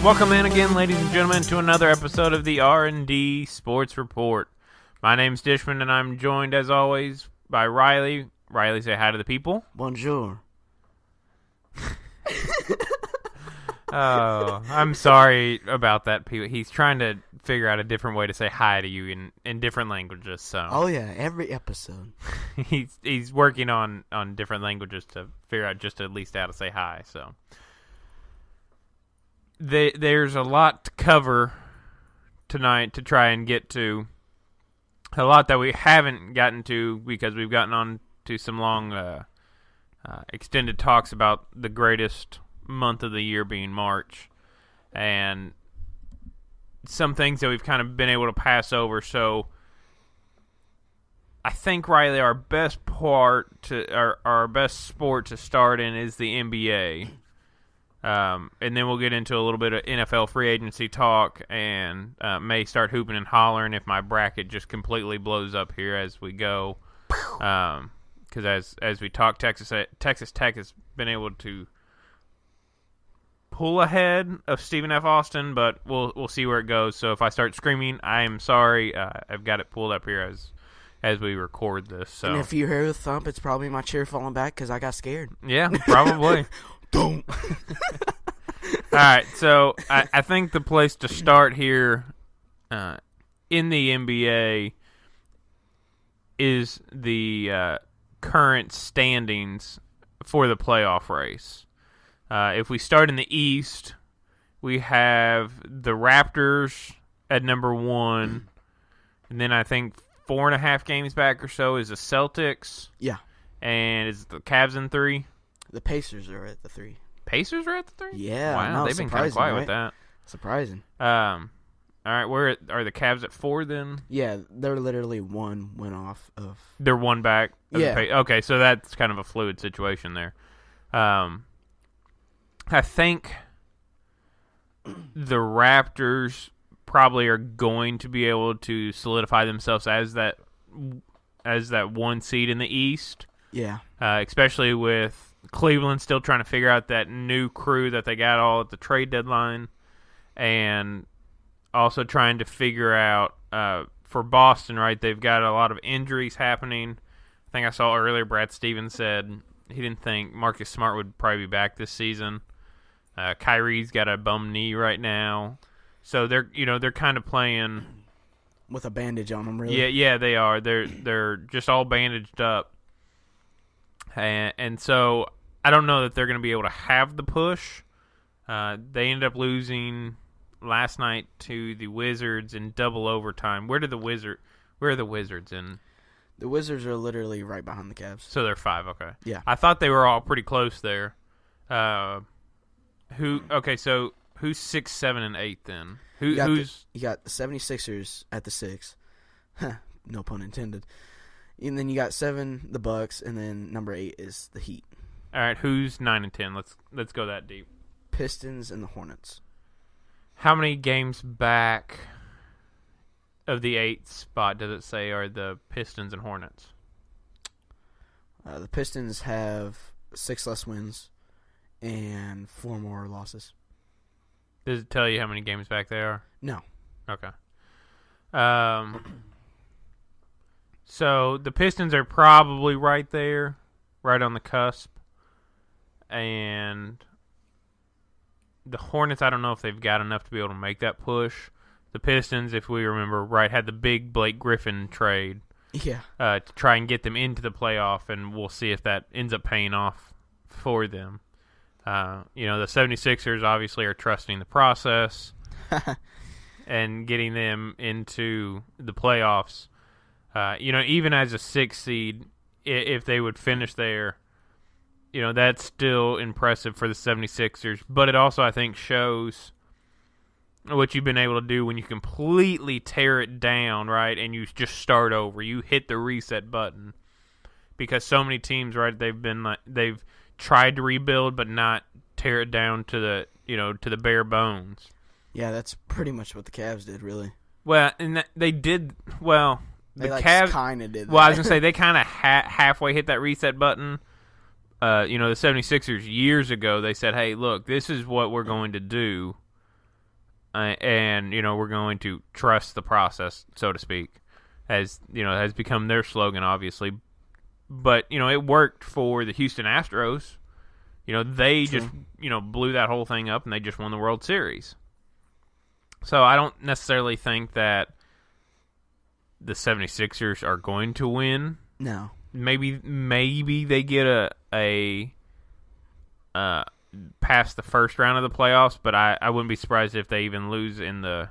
Welcome in again, ladies and gentlemen, to another episode of the R&D Sports Report. My name's Dishmond, and I'm joined, as always, by Rylee. Rylee, say hi to the people. Bonjour. Oh, I'm sorry about that. He's trying to figure out a different way to say hi to you in different languages. So. Oh yeah, every episode. he's working on different languages to figure out just at least how to say hi. So. There's a lot to cover tonight to try and get to. A lot that we haven't gotten to because we've gotten on to some long extended talks about the greatest month of the year being March. And some things that we've kind of been able to pass over. So I think, Rylee, our best our best sport to start in is the NBA. And then we'll get into a little bit of NFL free agency talk and may start hooping and hollering if my bracket just completely blows up here as we go. Because as we talk, Texas Tech has been able to pull ahead of Stephen F. Austin, but we'll see where it goes. So if I start screaming, I am sorry. I've got it pulled up here as we record this. So. And if you hear the thump, it's probably my chair falling back because I got scared. Yeah, probably. Don't. All right, so I think the place to start here in the NBA is the current standings for the playoff race. If we start in the East, we have the Raptors at number 1, and then I think 4.5 games back or so is the Celtics. Yeah. And is the Cavs in 3? The Pacers are at the 3. Pacers are at the 3? Yeah. Wow, no, they've been kind of quiet with that. Surprising. All right, where are the Cavs at 4 then? Yeah, they're literally one win off of. They're one back. Yeah. Okay, so that's kind of a fluid situation there. I think the Raptors probably are going to be able to solidify themselves as that 1 seed in the East. Yeah. Especially with Cleveland still trying to figure out that new crew that they got all at the trade deadline, and also trying to figure out for Boston, right, they've got a lot of injuries happening. I think I saw earlier Brad Stevens said he didn't think Marcus Smart would probably be back this season. Kyrie's got a bum knee right now. So they're kind of playing with a bandage on them, really. Yeah, they are. They're just all bandaged up. And so I don't know that they're going to be able to have the push. They ended up losing last night to the Wizards in double overtime. Where are the Wizards in? The Wizards are literally right behind the Cavs. So they're 5, okay. Yeah. I thought they were all pretty close there. So who's 6, 7, and 8 then? You got the 76ers at the 6. No pun intended. And then you got 7, the Bucks, and then number 8 is the Heat. All right, who's 9 and 10? Let's go that deep. Pistons and the Hornets. How many games back of the 8th spot does it say are the Pistons and Hornets? The Pistons have 6 less wins and 4 more losses. Does it tell you how many games back they are? No. Okay. So the Pistons are probably right there, right on the cusp. And the Hornets, I don't know if they've got enough to be able to make that push. The Pistons, if we remember right, had the big Blake Griffin trade. Yeah. To try and get them into the playoff, and we'll see if that ends up paying off for them. The 76ers obviously are trusting the process and getting them into the playoffs. Even as a 6 seed, if they would finish there, that's still impressive for the 76ers. But it also, I think, shows what you've been able to do when you completely tear it down, right, and you just start over. You hit the reset button. Because so many teams, right, they've tried to rebuild but not tear it down to the bare bones. Yeah, that's pretty much what the Cavs did, really. Well, and they did well. They kind of did that. Well, I was going to say, they kind of halfway hit that reset button. The 76ers years ago, they said, hey, look, this is what we're going to do. And, we're going to trust the process, so to speak, as, has become their slogan, obviously. But, it worked for the Houston Astros. They True. just, blew that whole thing up and they just won the World Series. So I don't necessarily think that the 76ers are going to win. No. Maybe they get a past the first round of the playoffs, but I wouldn't be surprised if they even lose in the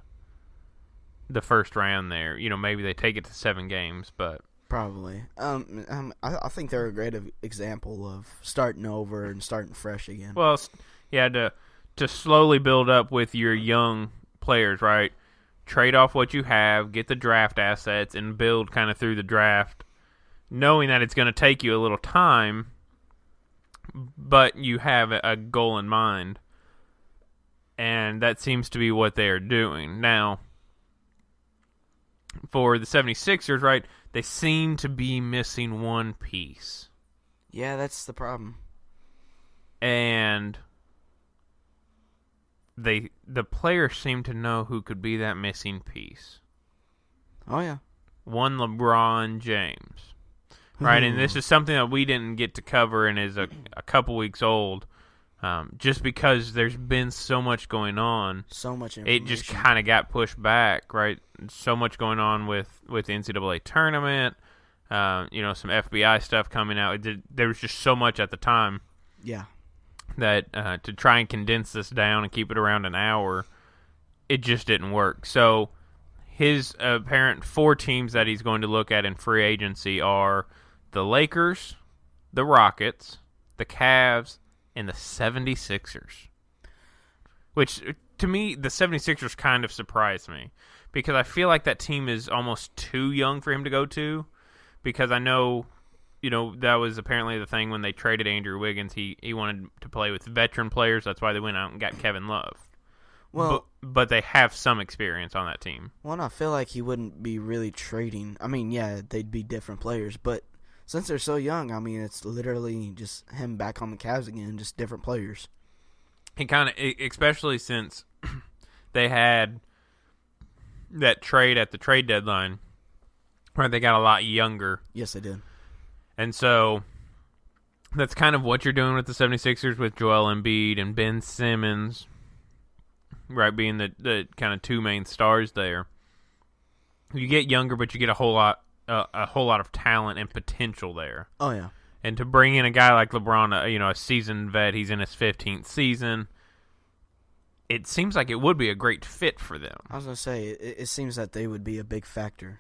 first round there. Maybe they take it to 7 games, but probably. I think they're a great example of starting over and starting fresh again. Well, yeah, to slowly build up with your young players, right? Trade off what you have, get the draft assets, and build kind of through the draft, knowing that it's going to take you a little time, but you have a goal in mind. And that seems to be what they are doing. Now, for the 76ers, right, they seem to be missing one piece. Yeah, that's the problem. And the players seem to know who could be that missing piece. Oh, yeah. One LeBron James. Right, and this is something that we didn't get to cover and is a couple weeks old. Just because there's been so much going on. So much information. It just kind of got pushed back, right? So much going on with the NCAA Tournament. Some FBI stuff coming out. There was just so much at the time. Yeah. That to try and condense this down and keep it around an hour, it just didn't work. So his apparent 4 teams that he's going to look at in free agency are the Lakers, the Rockets, the Cavs, and the 76ers. Which, to me, the 76ers kind of surprised me. Because I feel like that team is almost too young for him to go to. Because I know, that was apparently the thing when they traded Andrew Wiggins. He wanted to play with veteran players. That's why they went out and got Kevin Love. Well, but they have some experience on that team. Well, and I feel like he wouldn't be really trading. I mean, yeah, they'd be different players, but since they're so young, I mean, it's literally just him back on the Cavs again, just different players. He kind of, especially since they had that trade at the trade deadline, where they got a lot younger. Yes, they did. And so that's kind of what you're doing with the 76ers with Joel Embiid and Ben Simmons, right, being the kind of 2 main stars there. You get younger, but you get a whole lot of talent and potential there. Oh, yeah. And to bring in a guy like LeBron, a seasoned vet, he's in his 15th season, it seems like it would be a great fit for them. I was going to say, it seems that they would be a big factor.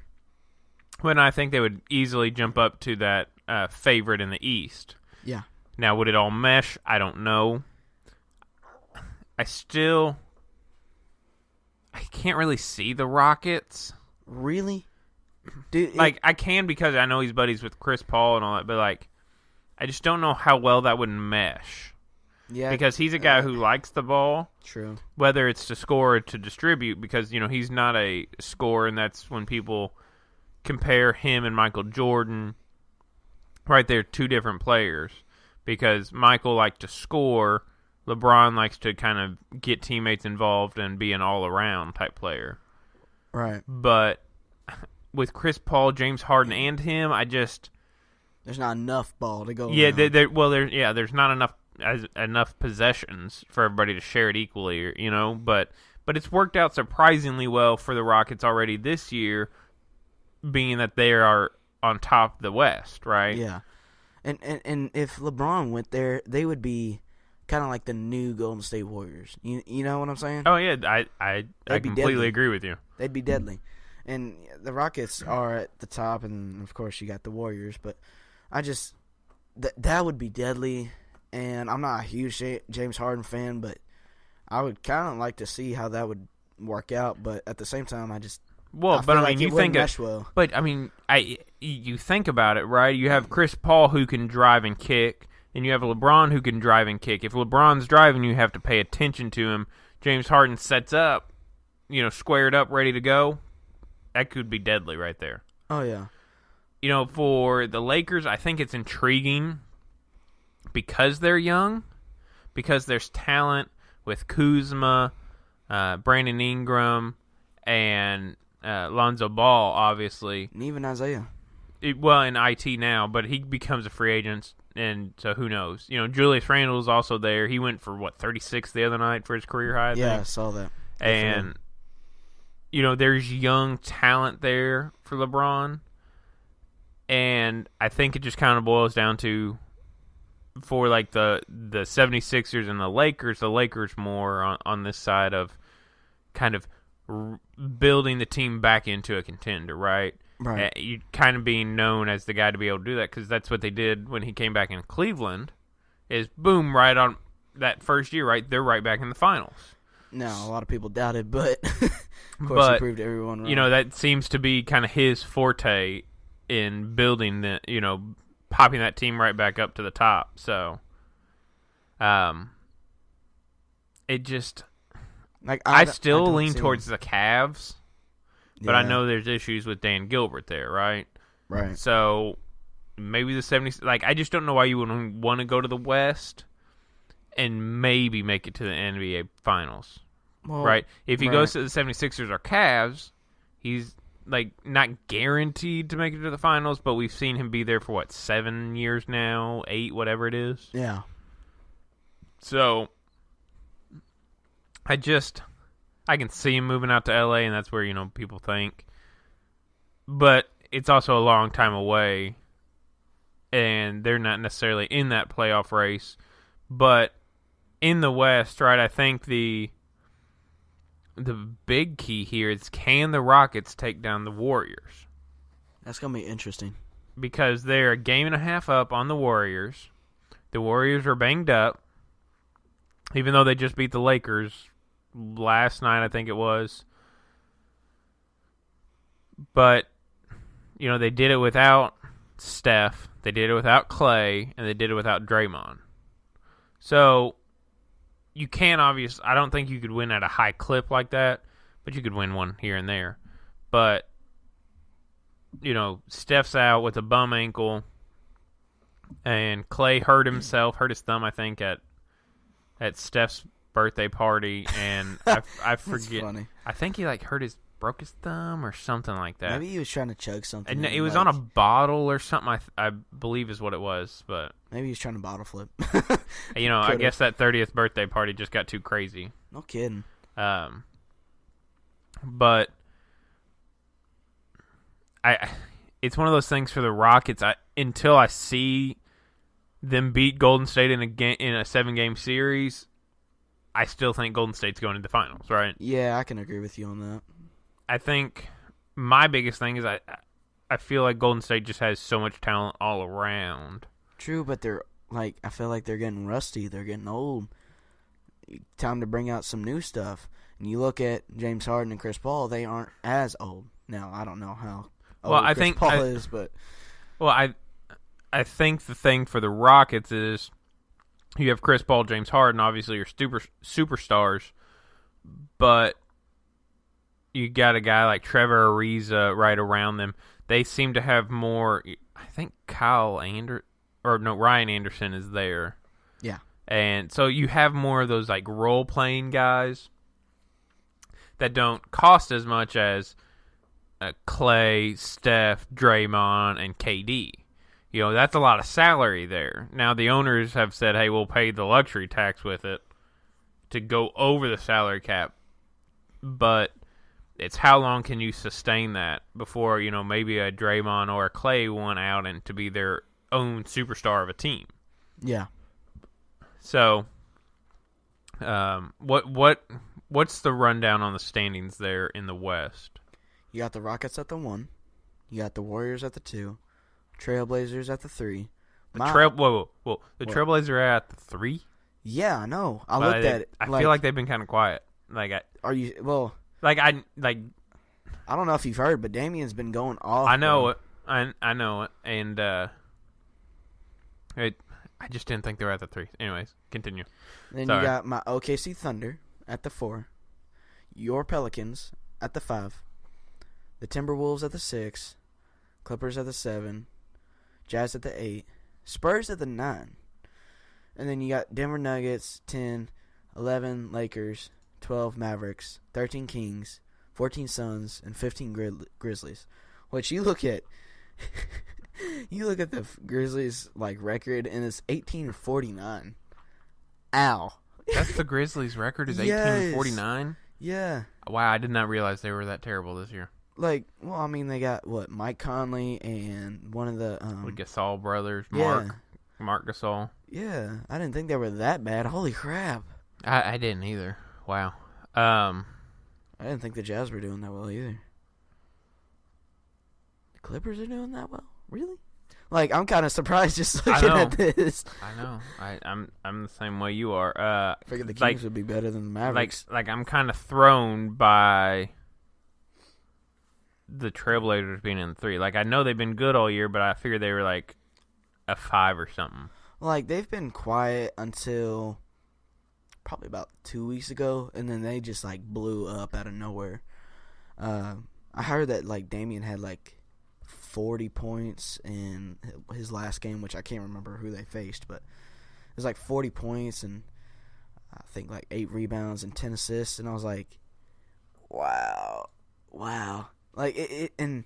But I think they would easily jump up to that favorite in the East. Yeah. Now, would it all mesh? I don't know. I can't really see the Rockets. Really? Dude, I can because I know he's buddies with Chris Paul and all that, but, I just don't know how well that would mesh. Yeah. Because he's a guy who likes the ball. True. Whether it's to score or to distribute, because, he's not a scorer, and that's when people compare him and Michael Jordan. Right, they're 2 different players. Because Michael likes to score, LeBron likes to kind of get teammates involved and be an all-around type player. Right. But with Chris Paul, James Harden, and him, there's not enough ball to go around. Yeah, there's not enough possessions for everybody to share it equally, but it's worked out surprisingly well for the Rockets already this year, being that they are on top of the West, right? Yeah. And if LeBron went there, they would be kind of like the new Golden State Warriors. You know what I'm saying? Oh, yeah, I completely agree with you. They'd be deadly. And the Rockets are at the top, and, of course, you got the Warriors. But that would be deadly. And I'm not a huge James Harden fan, but I would kind of like to see how that would work out. But at the same time, you think about it, right? You have Chris Paul who can drive and kick, and you have LeBron who can drive and kick. If LeBron's driving, you have to pay attention to him. James Harden sets up, squared up, ready to go. That could be deadly right there. Oh, yeah. For the Lakers, I think it's intriguing because they're young, because there's talent with Kuzma, Brandon Ingram, and Lonzo Ball, obviously. And even Isaiah. In IT now, but he becomes a free agent, and so who knows? Julius Randle's also there. He went for, 36 the other night for his career high, I think. I saw that. And, there's young talent there for LeBron. And I think it just kind of boils down to, for the 76ers and the Lakers more on this side of kind of building the team back into a contender, right? Right. You kind of being known as the guy to be able to do that, because that's what they did when he came back in Cleveland, is boom, right on that first year, right? They're right back in the finals. Now, a lot of people doubted, but of course he proved everyone wrong. That seems to be kind of his forte in building popping that team right back up to the top. So, it just, I still lean towards the Cavs, but I know there's issues with Dan Gilbert there, right? Right. So, maybe the 70s, I just don't know why you would want to go to the West and maybe make it to the NBA Finals, right? If he goes to the 76ers or Cavs, he's, not guaranteed to make it to the Finals, but we've seen him be there for, 7 years now, 8, whatever it is. Yeah. So, I can see him moving out to LA, and that's where, people think. But it's also a long time away, and they're not necessarily in that playoff race. But in the West, right, I think the big key here is, can the Rockets take down the Warriors? That's going to be interesting. Because they're a game and a half up on the Warriors. The Warriors are banged up, even though they just beat the Lakers last night, I think it was. But, they did it without Steph, they did it without Clay, and they did it without Draymond. So, you can't I don't think you could win at a high clip like that, but you could win one here and there. But, Steph's out with a bum ankle, and Clay hurt his thumb, I think, at Steph's birthday party, and I forget. Funny. I think he broke his thumb or something like that. Maybe he was trying to chug something. And it was on a bottle or something. I believe is what it was, but maybe he was trying to bottle flip. I guess that 30th birthday party just got too crazy. No kidding. But it's one of those things for the Rockets. Until I see them beat Golden State in a 7-game series, I still think Golden State's going to the finals, right? Yeah, I can agree with you on that. I think my biggest thing is I feel like Golden State just has so much talent all around. True, but they're I feel like they're getting rusty. They're getting old. Time to bring out some new stuff. And you look at James Harden and Chris Paul; they aren't as old. Now, I don't know how old Chris Paul is, but I think the thing for the Rockets is you have Chris Paul, James Harden, obviously your superstars, but you got a guy like Trevor Ariza right around them. They seem to have more. I think Ryan Anderson is there. Yeah. And so you have more of those role-playing guys that don't cost as much as Clay, Steph, Draymond, and KD. That's a lot of salary there. Now, the owners have said, hey, we'll pay the luxury tax with it to go over the salary cap. But it's how long can you sustain that before, maybe a Draymond or a Clay want out and to be their own superstar of a team. Yeah. So, what's the rundown on the standings there in the West? You got the Rockets at the 1. You got the Warriors at the 2. Trailblazers at the 3. The Trailblazers are at the 3? Yeah, I know. I looked at it. I feel like they've been kind of quiet. Are you? Well, I don't know if you've heard, but Damian's been going off. I know it. I know it, and I just didn't think they were at the 3. Anyways, continue. Then you got my OKC Thunder at the 4. Your Pelicans at the 5. The Timberwolves at the 6. Clippers at the 7, Jazz at the 8, Spurs at the 9. And then you got Denver Nuggets, 10, 11 Lakers, 12 Mavericks, 13 Kings, 14 Suns, and 15 Grizzlies. Which you look at, the Grizzlies record, and it's 18-49. Ow! That's the Grizzlies' record is 18-49. Yeah. Wow, I did not realize they were that terrible this year. They got Mike Conley and one of the the Gasol brothers, yeah. Mark Gasol. Yeah, I didn't think they were that bad. Holy crap! I didn't either. Wow. I didn't think the Jazz were doing that well either. The Clippers are doing that well? Really? I'm kind of surprised just looking at this. I know. I'm the same way you are. I figured the Kings would be better than the Mavericks. I'm kind of thrown by the Trailblazers being in 3. I know they've been good all year, but I figured they were a 5 or something. They've been quiet until probably about 2 weeks ago, and then they just blew up out of nowhere. I heard that Damian had 40 points in his last game, which I can't remember who they faced, but it was 40 points and I think 8 rebounds and 10 assists, and I was like, wow. And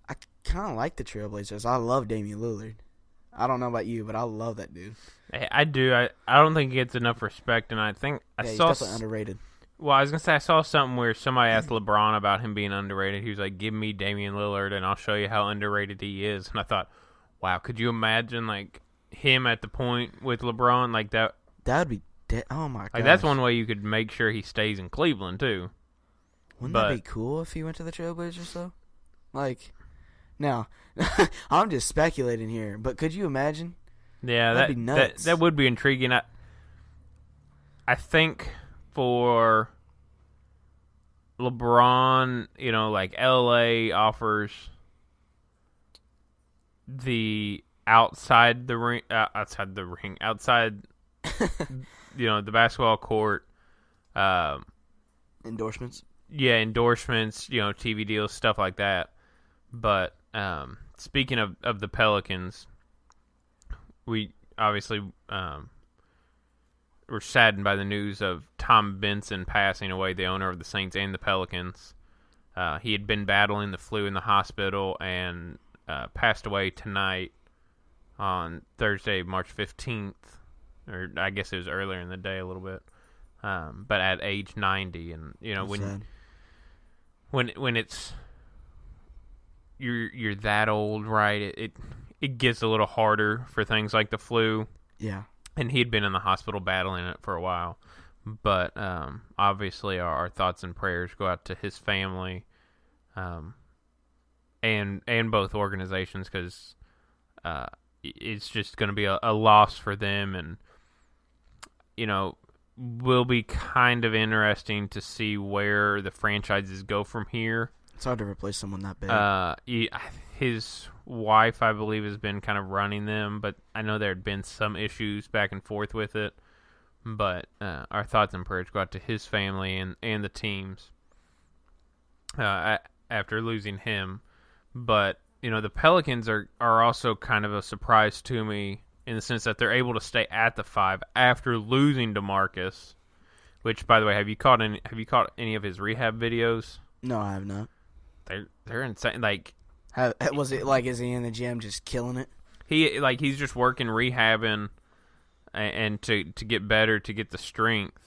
I kind of like the Trailblazers. I love Damian Lillard. I don't know about you, but I love that dude. I do. I don't think he gets enough respect, and I think he's definitely underrated. Well, I was going to say, I saw something where somebody asked LeBron about him being underrated. He was like, give me Damian Lillard, and I'll show you how underrated he is. And I thought, wow, could you imagine, him at the point with LeBron? That would be oh, my God. That's one way you could make sure he stays in Cleveland, too. Wouldn't that be cool if he went to the Trailblazers, though? Now, I'm just speculating here, but could you imagine? Yeah, that'd be nuts. That would be intriguing. I think for LeBron, LA offers the outside the ring, the basketball court, endorsements. Yeah, endorsements, TV deals, stuff like that. But speaking of the Pelicans, we obviously were saddened by the news of Tom Benson passing away, the owner of the Saints and the Pelicans. He had been battling the flu in the hospital and passed away tonight on Thursday, March 15th. Or I guess it was earlier in the day a little bit. But at age 90. And, when it's you're that old, right? It gets a little harder for things like the flu. Yeah. And he had been in the hospital battling it for a while. But obviously our thoughts and prayers go out to his family and both organizations, because it's just going to be a loss for them. And, will be kind of interesting to see where the franchises go from here. It's hard to replace someone that big. His wife, I believe, has been kind of running them, but I know there had been some issues back and forth with it. But our thoughts and prayers go out to his family and the teams after losing him. But, the Pelicans are also kind of a surprise to me in the sense that they're able to stay at the 5 after losing DeMarcus. Which, by the way, have you caught any of his rehab videos? No, I have not. They're insane. Was it is he in the gym just killing it? He's just working, rehabbing, and to get better, to get the strength,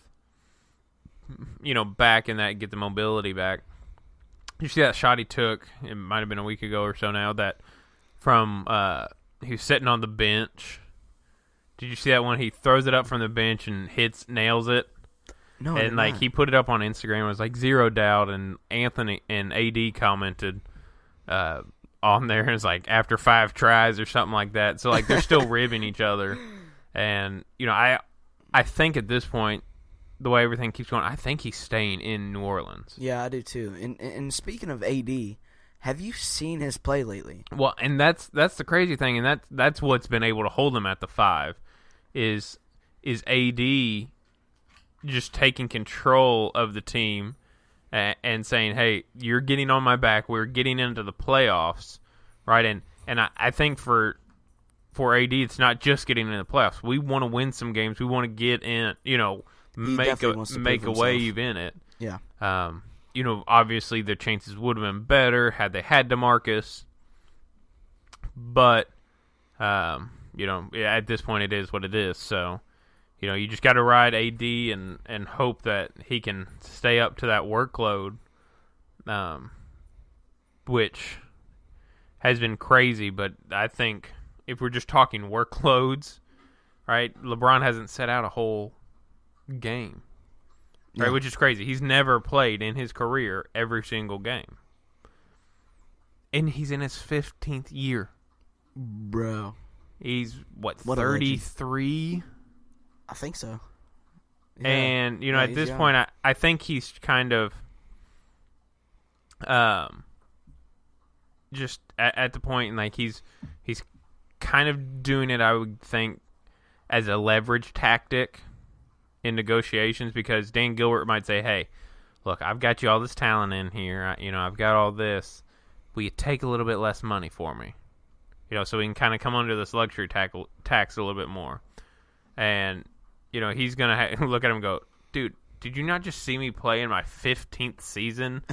back in that, get the mobility back. You see that shot he took? It might have been a week ago or so now. That from he was sitting on the bench. Did you see that one? He throws it up from the bench and nails it. No, and he put it up on Instagram. It was 0 doubt, and Anthony and AD commented on there. It's after 5 tries or something like that. So they're still ribbing each other. And I think at this point, the way everything keeps going, I think he's staying in New Orleans. Yeah, I do too. And speaking of AD, have you seen his play lately? Well, and that's the crazy thing, and that's what's been able to hold him at the 5 is AD just taking control of the team and saying, hey, you're getting on my back. We're getting into the playoffs. right? And I think for AD, it's not just getting in the playoffs. We want to win some games. We want to get in, make a wave in it. Yeah. Obviously the chances would have been better had they had DeMarcus. But, at this point it is what it is. So, you just got to ride AD and hope that he can stay up to that workload, which has been crazy. But I think if we're just talking workloads, right, LeBron hasn't set out a whole game, right, which is crazy. He's never played in his career every single game. And he's in his 15th year. Bro. He's, 33? I think so. Yeah. And, at this point, I think he's kind of just at the point, and like he's kind of doing it, I would think, as a leverage tactic in negotiations, because Dan Gilbert might say, hey, look, I've got you all this talent in here. I've got all this. Will you take a little bit less money for me? So we can kind of come under this luxury tax a little bit more. And, he's going to look at him and go, dude, did you not just see me play in my 15th season?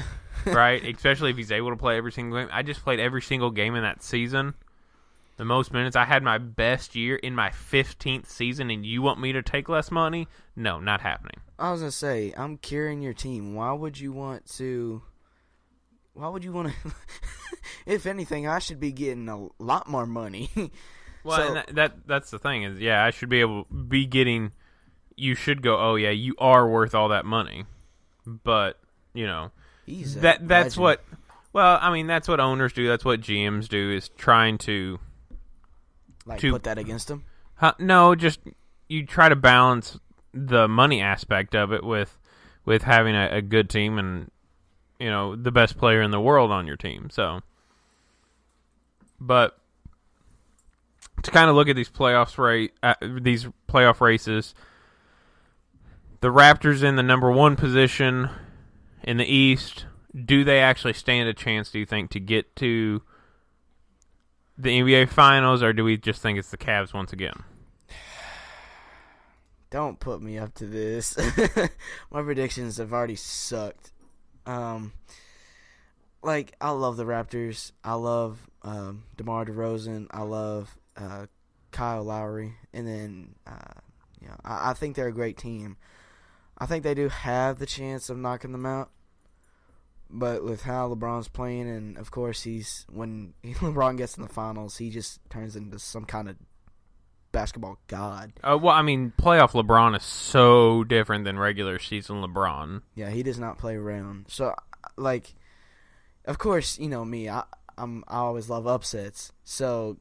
Right? Especially if he's able to play every single game. I just played every single game in that season. The most minutes. I had my best year in my 15th season, and you want me to take less money? No, not happening. I was going to say, I'm carrying your team. Why would you want to... If anything, I should be getting a lot more money. Well, and that's the thing is, I should be getting. You should go. Oh yeah, you are worth all that money, but that's what. Well, I mean, that's what owners do. That's what GMs do. Is trying to put that against them. No, just you try to balance the money aspect of it with having a good team and the best player in the world on your team. So, but to kind of look at these playoff races, the Raptors in the number 1 position in the East. Do they actually stand a chance, do you think, to get to the NBA Finals, or do we just think it's the Cavs once again? Don't put me up to this. My predictions have already sucked. I love the Raptors. I love DeMar DeRozan. I love Kyle Lowry. And then, I think they're a great team. I think they do have the chance of knocking them out. But with how LeBron's playing, and of course when LeBron gets in the finals, he just turns into some kind of basketball god. Well, I mean, playoff LeBron is so different than regular season LeBron. Yeah, he does not play around. So, of course, me, I always love upsets. So,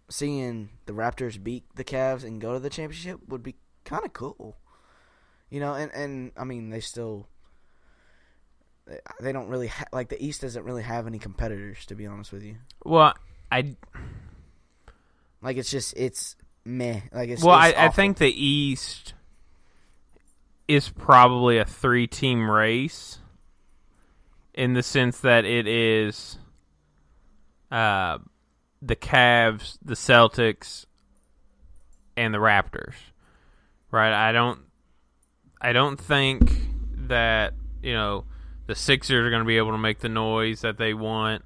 seeing the Raptors beat the Cavs and go to the championship would be kind of cool. And I mean, they don't really the East doesn't really have any competitors, to be honest with you. Well, it's meh. I think the East is probably a 3-team race in the sense that it is the Cavs, the Celtics, and the Raptors. Right? I don't think that, the Sixers are going to be able to make the noise that they want.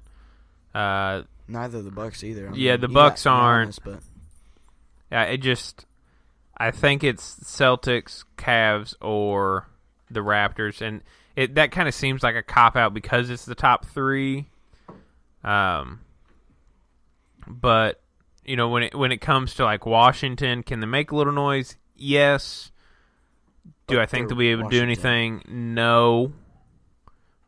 Neither the Bucks either. The Bucks aren't. But yeah, I think it's Celtics, Cavs, or the Raptors, and that kind of seems like a cop out because it's the top 3. But when it comes to Washington, can they make a little noise? Yes. Do I think they'll be able to do anything? No.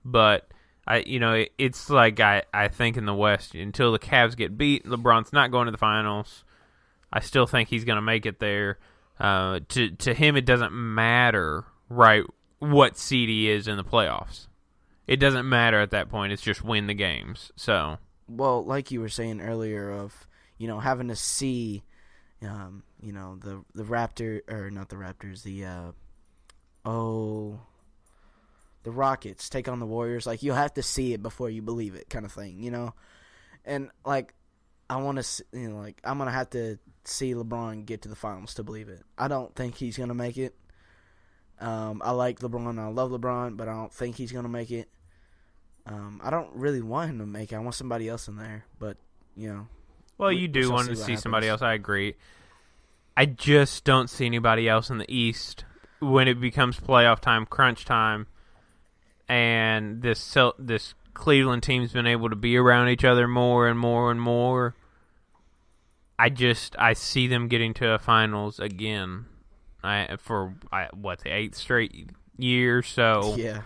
But it's I think in the West, until the Cavs get beat, LeBron's not going to the finals. I still think he's going to make it there. To him, it doesn't matter, right, what seed he is in the playoffs. It doesn't matter at that point. It's just win the games. So, well, like you were saying earlier, of having to see, the Raptor, or not the Raptors, the Rockets take on the Warriors. You have to see it before you believe it, kind of thing, And like, I want to, I'm gonna have to see LeBron get to the finals to believe it. I don't think he's gonna make it. I like LeBron. I love LeBron, but I don't think he's gonna make it. I don't really want him to make it. I want somebody else in there, but Well, you do want to see somebody else. I agree. I just don't see anybody else in the East when it becomes playoff time, crunch time, and this Cleveland team's been able to be around each other more and more and more. I see them getting to a finals again, for the 8th straight year. So yeah,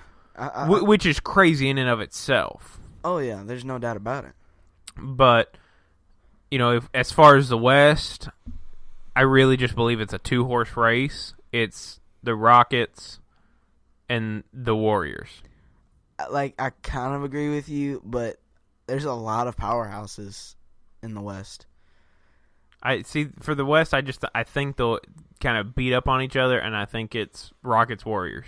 which is crazy in and of itself. Oh yeah, there's no doubt about it. But as far as the West, I really just believe it's a 2-horse race. It's the Rockets and the Warriors. Like, I kind of agree with you, but there's a lot of powerhouses in the West. I see for the West. I think they'll kind of beat up on each other, and I think it's Rockets Warriors.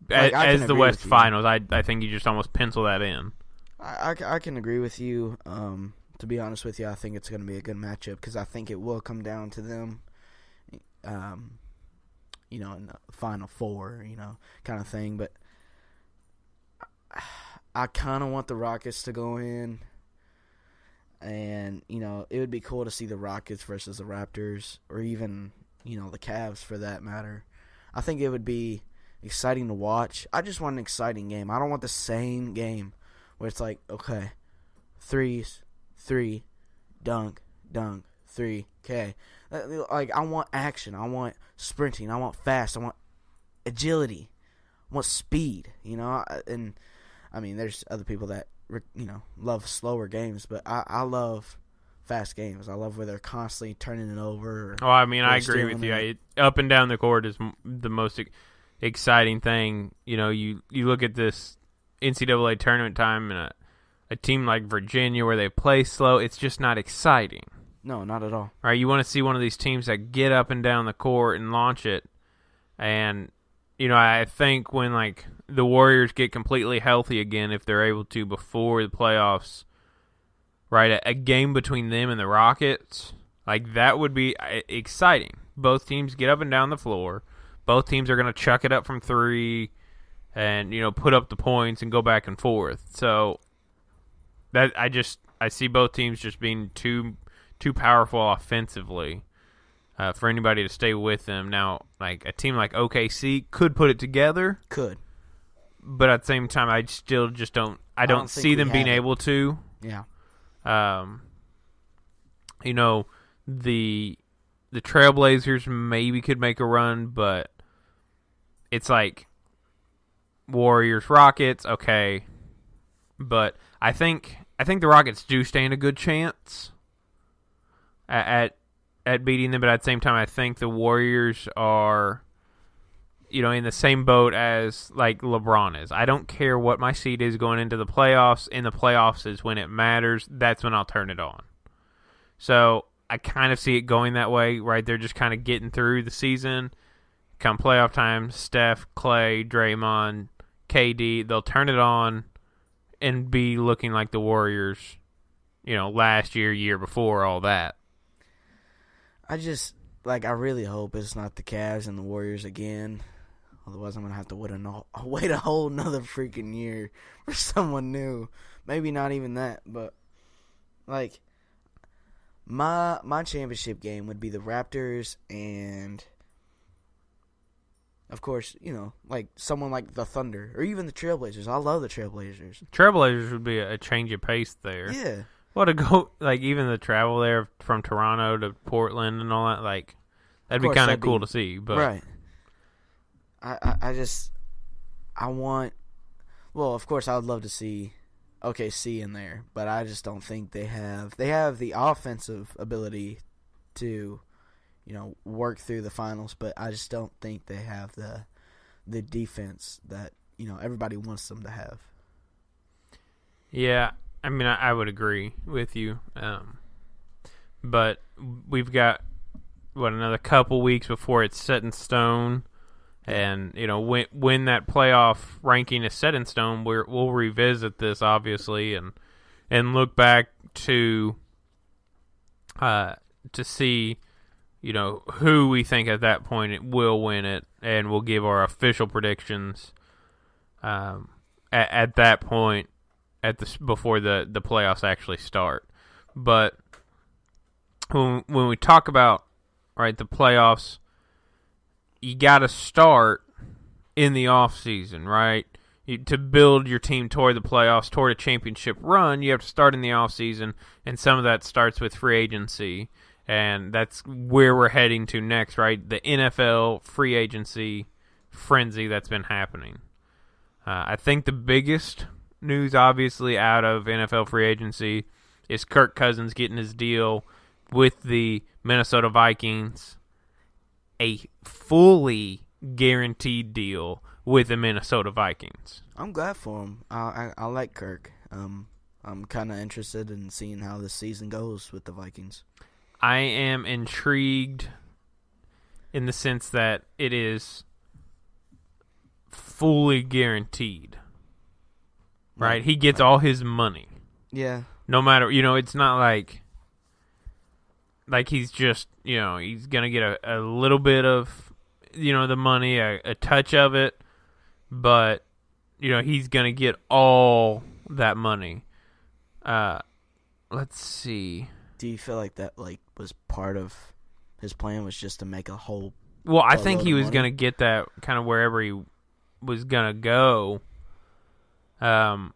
As the West Finals, I think you just almost pencil that in. I can agree with you. To be honest with you, I think it's going to be a good matchup because I think it will come down to them, in the Final Four, kind of thing. But I kind of want the Rockets to go in, and it would be cool to see the Rockets versus the Raptors, or even the Cavs for that matter. I think it would be exciting to watch. I just want an exciting game. I don't want the same game where it's like, okay, threes. 3, dunk, 3, okay. Like, I want action. I want sprinting. I want fast. I want agility. I want speed, And, I mean, there's other people that, love slower games, but I love fast games. I love where they're constantly turning it over. I agree with you. Up and down the court is the most exciting thing. You look at this NCAA tournament time and a team like Virginia where they play slow, it's just not exciting. No, not at all. Right? You want to see one of these teams that get up and down the court and launch it. And, I think when, the Warriors get completely healthy again, if they're able to before the playoffs, right, a game between them and the Rockets, that would be exciting. Both teams get up and down the floor. Both teams are going to chuck it up from 3 and, put up the points and go back and forth. So that I see both teams just being too powerful offensively for anybody to stay with them. Now, a team like OKC could put it together. Could. But at the same time, I still just don't see them being able to. Yeah. The Trailblazers maybe could make a run, but it's Warriors, Rockets, okay. But I think the Rockets do stand a good chance at beating them, but at the same time, I think the Warriors are, in the same boat as LeBron is. I don't care what my seed is going into the playoffs. In the playoffs is when it matters. That's when I'll turn it on. So I kind of see it going that way, right? They're just kind of getting through the season. Come playoff time, Steph, Clay, Draymond, KD, they'll turn it on and be looking like the Warriors, last year before, all that. I just, I really hope it's not the Cavs and the Warriors again. Otherwise, I'm going to have to wait a whole nother freaking year for someone new. Maybe not even that, but, my championship game would be the Raptors and, of course, someone like the Thunder or even the Trailblazers. I love the Trailblazers. Trailblazers would be a change of pace there. Yeah. Well, to go, even the travel there from Toronto to Portland and all that, that'd be kind of cool to see. But right. I want, well, of course, I would love to see OKC in there, but I just don't think they have the offensive ability to, work through the finals, but I just don't think they have the defense that, everybody wants them to have. Yeah, I would agree with you. But we've got, another couple weeks before it's set in stone. And, when that playoff ranking is set in stone, we'll revisit this, obviously, and and look back to see, who we think at that point it will win it, and we'll give our official predictions at that point before the playoffs actually start. But when we talk about the playoffs, you got to start in the offseason, right? To build your team toward the playoffs, toward a championship run, you have to start in the offseason, and some of that starts with free agency, and that's where we're heading to next, right? The NFL free agency frenzy that's been happening. I think the biggest news, obviously, out of NFL free agency is Kirk Cousins getting his deal with the Minnesota Vikings, a fully guaranteed deal with the Minnesota Vikings. I'm glad for him. I like Kirk. I'm kind of interested in seeing how this season goes with the Vikings. I am intrigued in the sense that it is fully guaranteed. Right? He gets all his money. Yeah. No matter, it's not like he's just, he's going to get a little bit of, the money, a touch of it, but, he's going to get all that money. Let's see. Do you feel like that, was part of his plan, was just to make a whole... Well, I think he was going to get that kind of wherever he was going to go. But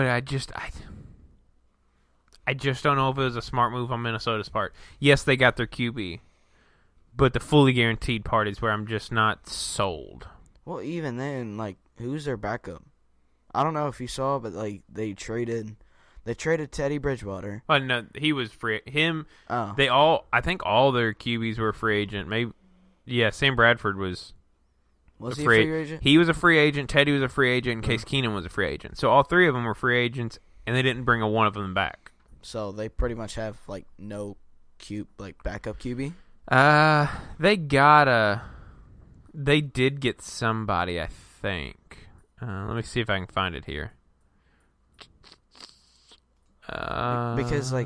I just don't know if it was a smart move on Minnesota's part. Yes, they got their QB, but the fully guaranteed part is where I'm just not sold. Well, even then, who's their backup? I don't know if you saw, but they traded Teddy Bridgewater. Oh no, he was free. Oh. I think all their QBs were free agent. Maybe, yeah. Sam Bradford was. Was he a free agent? He was a free agent. Teddy was a free agent. And Case Keenum was a free agent. So all three of them were free agents, and they didn't bring one of them back. So they pretty much have no backup QB. They did get somebody, I think. Let me see if I can find it here. Because I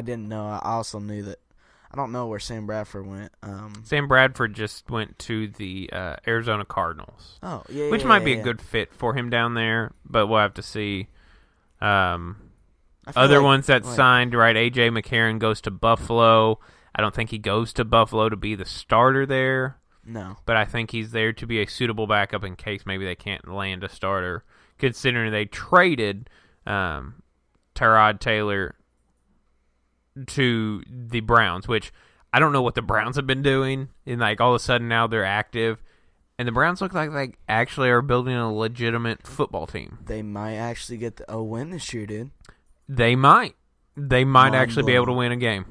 didn't know. I also knew that. I don't know where Sam Bradford went. Sam Bradford just went to the Arizona Cardinals. Oh, yeah, which might be a good fit for him down there, but we'll have to see. Other ones that signed, right? A.J. McCarron goes to Buffalo. I don't think he goes to Buffalo to be the starter there. No. But I think he's there to be a suitable backup in case maybe they can't land a starter, considering they traded Tyrod Taylor to the Browns, which I don't know what the Browns have been doing, and all of a sudden now they're active, and the Browns look like they actually are building a legitimate football team. They might actually get a win this year, dude. They might actually be able to win a game.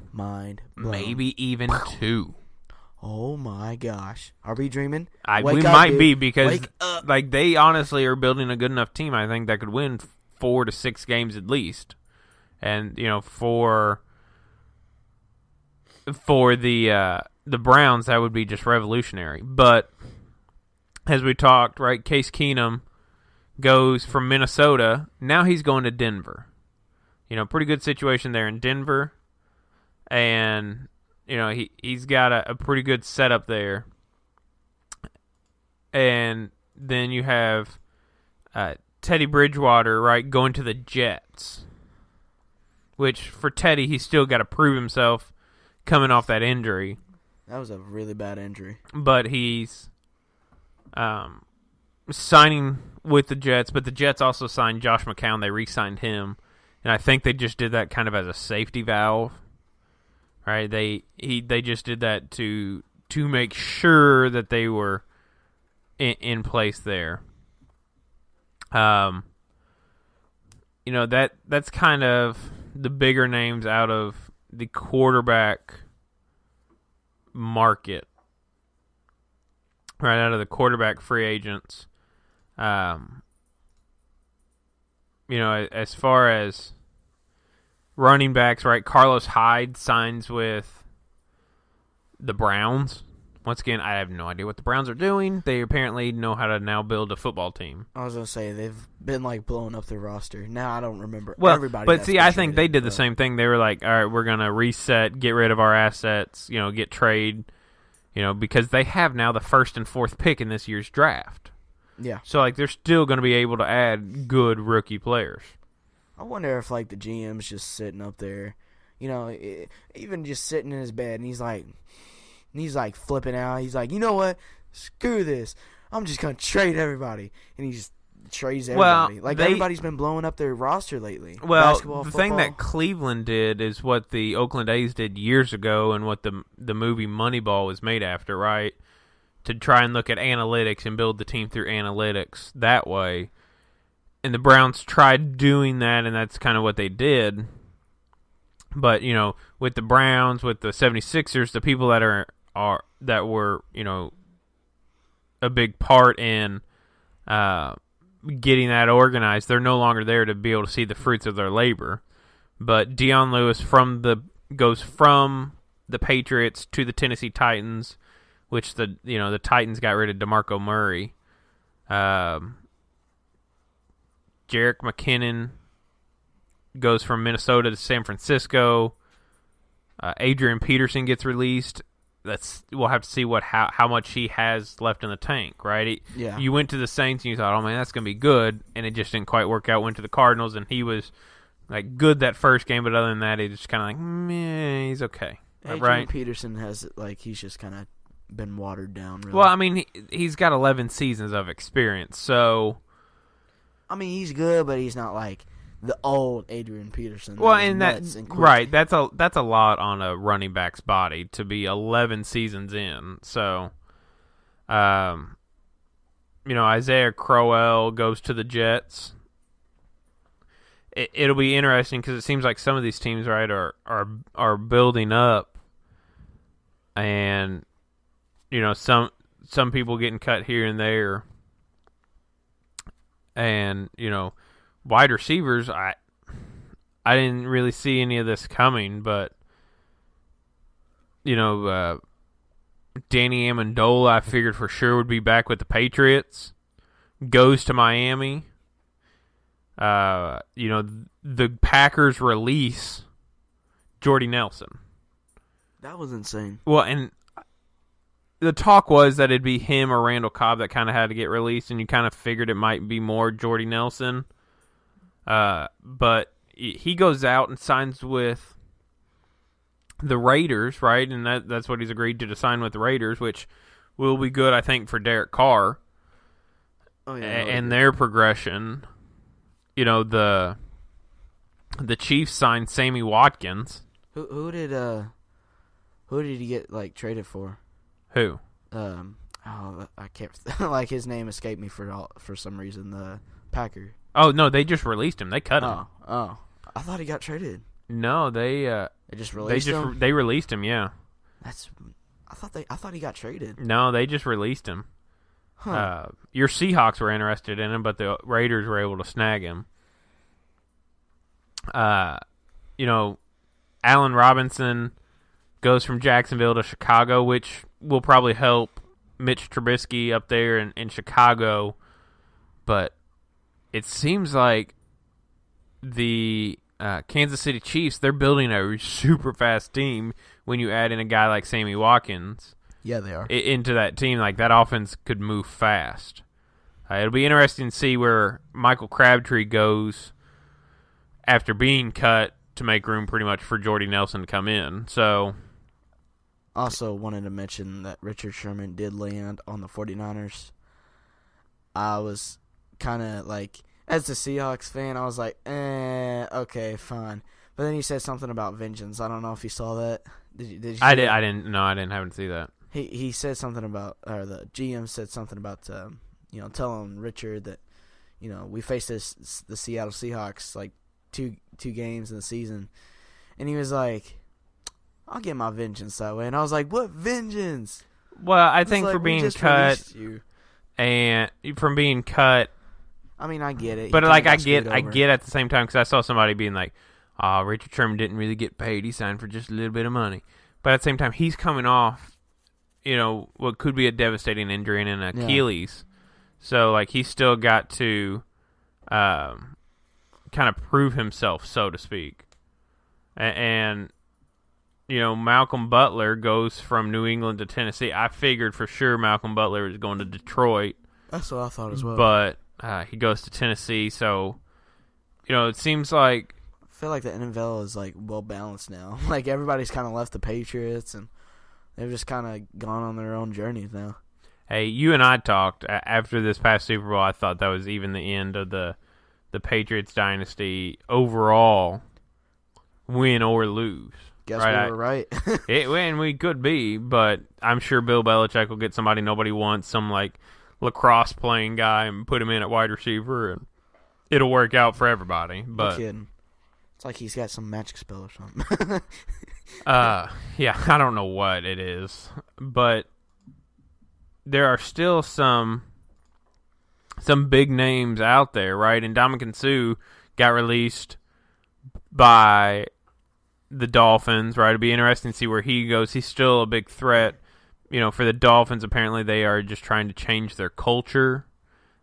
Maybe even two. Oh my gosh, are we dreaming? We might be, because they honestly are building a good enough team, I think, that could win 4 to 6 games at least, and for the Browns, that would be just revolutionary. But as we talked, right, Case Keenum goes from Minnesota. Now he's going to Denver. Pretty good situation there in Denver. And, he's got a pretty good setup there. And then you have Teddy Bridgewater, right, going to the Jets. Which, for Teddy, he's still got to prove himself coming off that injury. That was a really bad injury. But he's signing with the Jets, but the Jets also signed Josh McCown. They re-signed him, and I think they just did that kind of as a safety valve. Right? They just did that to make sure that they were in place there. That's kind of the bigger names out of the quarterback market, right, out of the quarterback free agents. As far as running backs, right, Carlos Hyde signs with the Browns, once again, I have no idea what the Browns are doing. They apparently know how to now build a football team. I was going to say, they've been, blowing up their roster. Now I don't remember everybody. But see, I think they did the same thing. They were like, all right, we're going to reset, get rid of our assets, get trade, because they have now the 1st and 4th pick in this year's draft. Yeah. So, they're still going to be able to add good rookie players. I wonder if, the GM's just sitting up there, even just sitting in his bed, and he's flipping out. He's like, you know what? Screw this. I'm just going to trade everybody. And he just trades everybody. Everybody's been blowing up their roster lately. Well, Basketball, the football. thing that Cleveland did is what the Oakland A's did years ago and what the movie Moneyball was made after, right? To try and look at analytics and build the team through analytics that way. And the Browns tried doing that, and that's kind of what they did. But, with the Browns, with the 76ers, the people that that were, a big part in getting that organized, they're no longer there to be able to see the fruits of their labor. But Dion Lewis goes from the Patriots to the Tennessee Titans, which the Titans got rid of DeMarco Murray. Jerick McKinnon goes from Minnesota to San Francisco. Adrian Peterson gets released. We'll have to see how much he has left in the tank, right? Yeah. You went to the Saints and you thought, oh man, that's gonna be good, and it just didn't quite work out. Went to the Cardinals and he was good that first game, but other than that, he just kind of meh, he's okay. Adrian Peterson has he's just kind of been watered down. Really. Well, I mean, he's got 11 seasons of experience, so. I mean, he's good, but he's not the old Adrian Peterson. Well, and that's a lot on a running back's body to be 11 seasons in. So, Isaiah Crowell goes to the Jets. It'll be interesting because it seems like some of these teams, right, are building up, and some people getting cut here and there. And, wide receivers, I didn't really see any of this coming, but, Danny Amendola, I figured for sure would be back with the Patriots, goes to Miami. The Packers release Jordy Nelson. That was insane. Well, and the talk was that it'd be him or Randall Cobb that kind of had to get released, and you kind of figured it might be more Jordy Nelson. But he goes out and signs with the Raiders, right? And that's what he's agreed to sign with the Raiders, which will be good, I think, for Derek Carr. Oh, yeah, and their progression. The Chiefs signed Sammy Watkins. Who did he get traded for? Who? I can't his name escaped me for some reason. The Packer. Oh no, they just released him. They cut him. Oh, I thought he got traded. No, they just released him. They released him. Yeah. I thought he got traded. No, they just released him. Huh. Your Seahawks were interested in him, but the Raiders were able to snag him. Allen Robinson goes from Jacksonville to Chicago, which will probably help Mitch Trubisky up there in Chicago. But it seems like the Kansas City Chiefs, they're building a super fast team when you add in a guy like Sammy Watkins. Yeah, they are. Into that team. That offense could move fast. It'll be interesting to see where Michael Crabtree goes after being cut to make room pretty much for Jordy Nelson to come in. So, also wanted to mention that Richard Sherman did land on the 49ers. I was kind of as a Seahawks fan, I was okay, fine. But then he said something about vengeance. I don't know if you saw that. Did you I didn't happen to see that. He said something about, or the GM said something about, telling Richard that, we faced the Seattle Seahawks two games in the season, and he was like, "I'll get my vengeance that way." And I was like, "What vengeance?" Well, I think for being cut and from being cut. I mean, I get it, but I get at the same time because I saw somebody being like, Richard Sherman didn't really get paid. He signed for just a little bit of money. But at the same time, he's coming off what could be a devastating injury in an Achilles. So, like, he's still got to kind of prove himself, so to speak. And Malcolm Butler goes from New England to Tennessee. I figured for sure Malcolm Butler is going to Detroit. That's what I thought as well. But he goes to Tennessee, so, it seems like... I feel like the NFL is, like, well-balanced now. Like, everybody's kind of left the Patriots, and they've just kind of gone on their own journeys now. Hey, you and I talked after this past Super Bowl. I thought that was even the end of the Patriots dynasty overall, win or lose. Guess we were right. And we could be, but I'm sure Bill Belichick will get somebody nobody wants, some like lacrosse playing guy, and put him in at wide receiver, and it'll work out for everybody. But no kidding. It's like he's got some magic spell or something. Yeah, I don't know what it is, but there are still some big names out there, right? And Ndamukong Suh got released by the Dolphins, right? It'll be interesting to see where he goes. He's still a big threat. For the Dolphins, apparently they are just trying to change their culture.